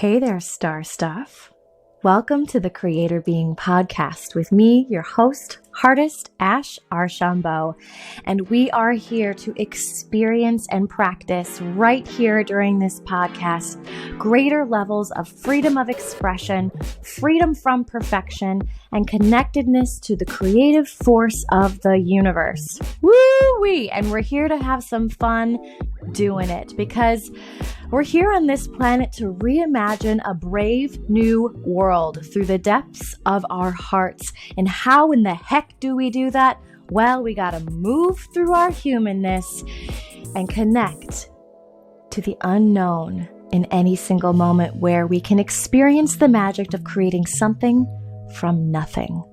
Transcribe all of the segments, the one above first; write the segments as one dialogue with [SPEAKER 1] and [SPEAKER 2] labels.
[SPEAKER 1] Hey there, Star Stuff. Welcome to the Creator Being Podcast with me, your host, Artist Ash Archambault. And we are here to experience and practice right here during this podcast greater levels of freedom of expression, freedom from perfection, and connectedness to the creative force of the universe. Woo-wee! And we're here to have some fun doing it because we're here on this planet to reimagine a brave new world through the depths of our hearts. And how in the heck do we do that? Well, we got to move through our humanness and connect to the unknown in any single moment where we can experience the magic of creating something from nothing.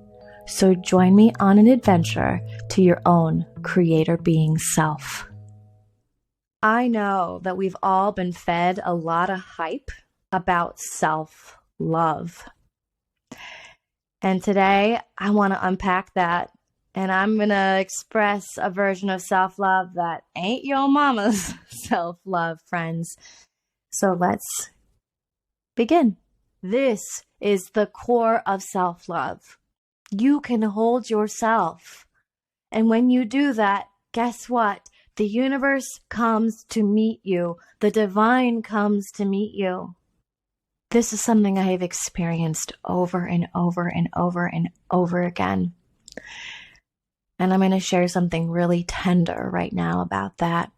[SPEAKER 1] So join me on an adventure to your own creator being self. I know that we've all been fed a lot of hype about self-love. And today I want to unpack that, and I'm going to express a version of self-love that ain't your mama's self-love, friends. So let's begin. This is the core of self-love. You can hold yourself. And when you do that, guess what? The universe comes to meet you. The divine comes to meet you. This is something I have experienced over and over and over and over again. And I'm going to share something really tender right now about that.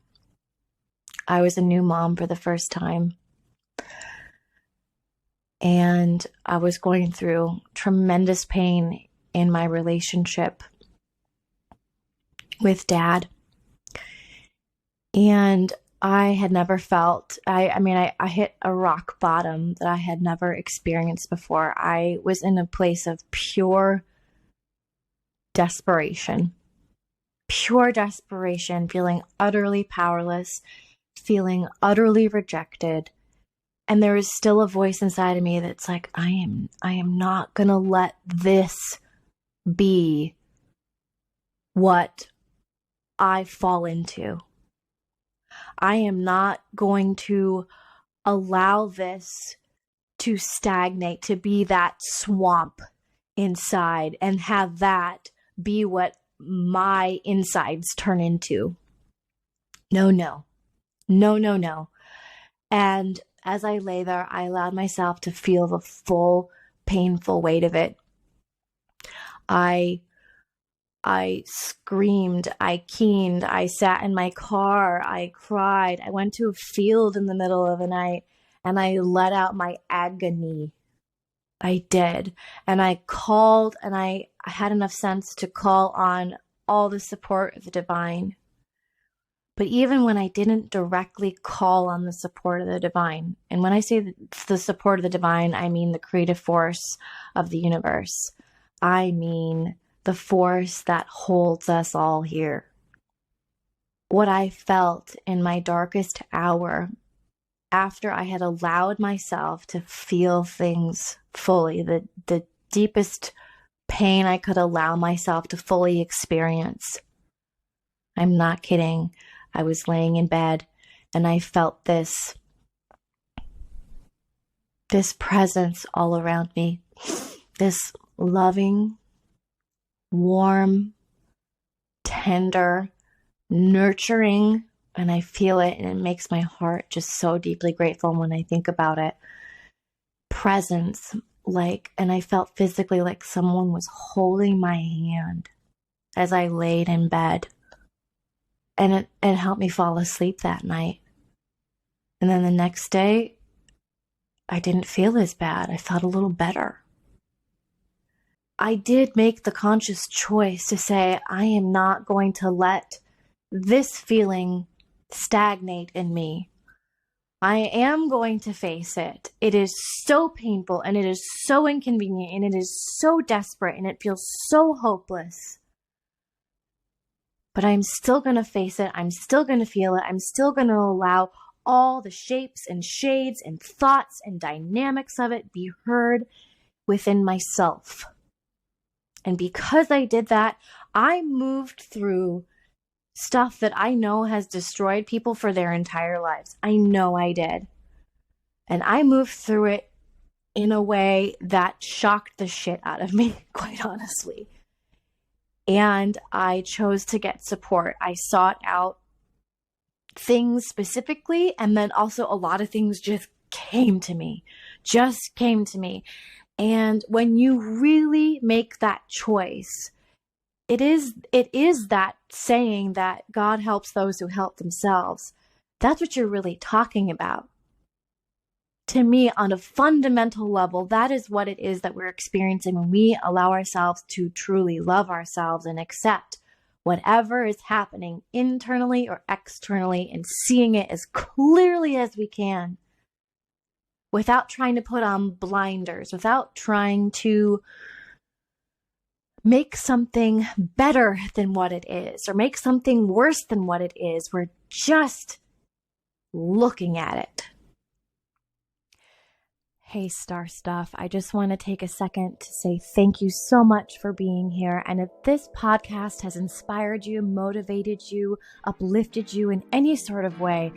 [SPEAKER 1] I was a new mom for the first time. And I was going through tremendous pain in my relationship with Dad. And I had never felt, I hit a rock bottom that I had never experienced before. I was in a place of pure desperation, feeling utterly powerless, feeling utterly rejected. And there is still a voice inside of me that's like, I am not going to let this be what I fall into. I am not going to allow this to stagnate, to be that swamp inside and have that be what my insides turn into. No. And as I lay there, I allowed myself to feel the full painful weight of it. I screamed, I keened, I sat in my car, I cried, I went to a field in the middle of the night and I let out my agony. I did. And I called, and I had enough sense to call on all the support of the divine. But even when I didn't directly call on the support of the divine, and when I say the support of the divine, I mean the creative force of the universe. I mean the force that holds us all here. What I felt in my darkest hour, after I had allowed myself to feel things fully, the deepest pain I could allow myself to fully experience. I'm not kidding. I was laying in bed and I felt this presence all around me, this loving, warm, tender, nurturing, and I feel it, and it makes my heart just so deeply grateful when I think about it. Presence, and I felt physically like someone was holding my hand as I laid in bed, and it helped me fall asleep that night. And then the next day, I didn't feel as bad. I felt a little better. I did make the conscious choice to say, I am not going to let this feeling stagnate in me. I am going to face it. It is so painful, and it is so inconvenient, and it is so desperate, and it feels so hopeless. But I'm still going to face it. I'm still going to feel it. I'm still going to allow all the shapes and shades and thoughts and dynamics of it be heard within myself. And because I did that, I moved through stuff that I know has destroyed people for their entire lives. I know I did. And I moved through it in a way that shocked the shit out of me, quite honestly. And I chose to get support. I sought out things specifically, and then also a lot of things just came to me. And when you really make that choice, it is that saying that God helps those who help themselves. That's what you're really talking about. To me, on a fundamental level, that is what it is that we're experiencing when we allow ourselves to truly love ourselves and accept whatever is happening internally or externally and seeing it as clearly as we can without trying to put on blinders, without trying to make something better than what it is or make something worse than what it is. We're just looking at it. Hey, Star Stuff, I just want to take a second to say thank you so much for being here. And if this podcast has inspired you, motivated you, uplifted you in any sort of way,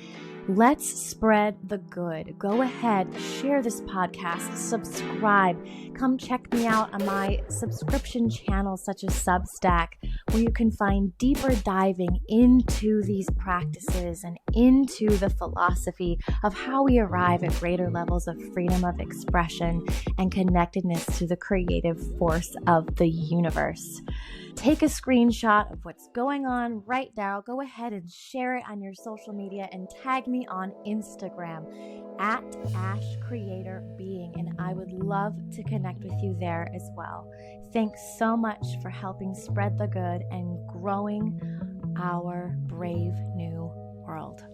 [SPEAKER 1] let's spread the good. Go ahead, share this podcast, subscribe. Come check me out on my subscription channels such as Substack, where you can find deeper diving into these practices and into the philosophy of how we arrive at greater levels of freedom of expression and connectedness to the creative force of the universe. Take a screenshot of what's going on right now. Go ahead and share it on your social media and tag me on Instagram at @AshCreatorBeing, and I would love to connect with you there as well. Thanks so much for helping spread the good and growing our brave new world.